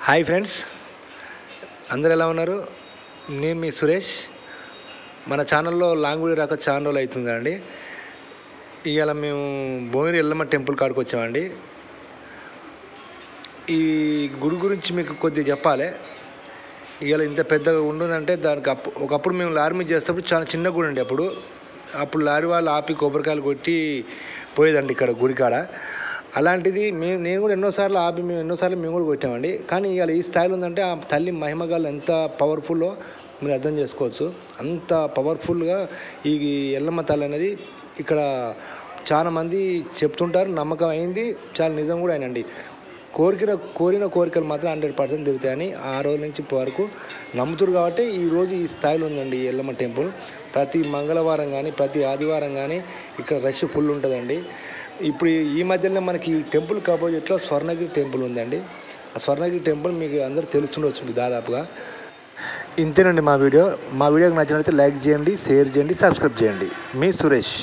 Hi friends, అందరు ఎలా ఉన్నారు? నేను మీ సురేష్. మన ఛానల్లో లాంగ్ వీడియో రాక చాలా రోజులు అవుతుంది అండి. ఇవాళ మేము భువనగిరి ఎల్లమ్మ టెంపుల్ కాడికి వచ్చామండి. ఈ గుడి గురించి మీకు కొద్దిగా చెప్పాలి. ఇవాళ ఇంత పెద్దగా ఉంటుందంటే దానికి ఒకప్పుడు మేము లారీ మీద చేసేటప్పుడు చాలా చిన్న గుడి అండి. అప్పుడు లారీ వాళ్ళు ఆపి కొబ్బరికాయలు కొట్టి పోయేదండి ఇక్కడ గుడి కాడ. అలాంటిది నేను కూడా ఎన్నోసార్లు మేము కూడా కొట్టామండి. కానీ ఇవాళ ఈ స్థాయిలో ఉందంటే ఆ తల్లి మహిమగాళ్ళు ఎంత పవర్ఫుల్లో మీరు అర్థం చేసుకోవచ్చు. అంత పవర్ఫుల్గా ఈ ఎల్లమ్మ తల్లి అనేది ఇక్కడ చాలామంది చెప్తుంటారు. నమ్మకం అయింది, చాలా నిజం కూడా అయినండి. కోరిన కోరికలు మాత్రం 100% తిరుగుతాయని ఆ రోజు నుంచి వరకు నమ్ముతారు. కాబట్టి ఈరోజు ఈ స్థాయిలో ఉందండి ఈ ఎల్లమ్మ టెంపుల్. ప్రతి మంగళవారం కానీ ప్రతి ఆదివారం కానీ ఇక్కడ రష్ ఫుల్ ఉంటుందండి. ఇప్పుడు ఈ మధ్యలో మనకి ఈ టెంపుల్ ఆపోజిట్లో స్వర్ణగిరి టెంపుల్ ఉందండి. ఆ స్వర్ణగిరి టెంపుల్ మీకు అందరూ తెలుస్తుండవచ్చు దాదాపుగా. ఇంతేనండి మా వీడియోకి నచ్చినట్లయితే లైక్ చేయండి, షేర్ చేయండి, సబ్స్క్రైబ్ చేయండి. మీ సురేష్.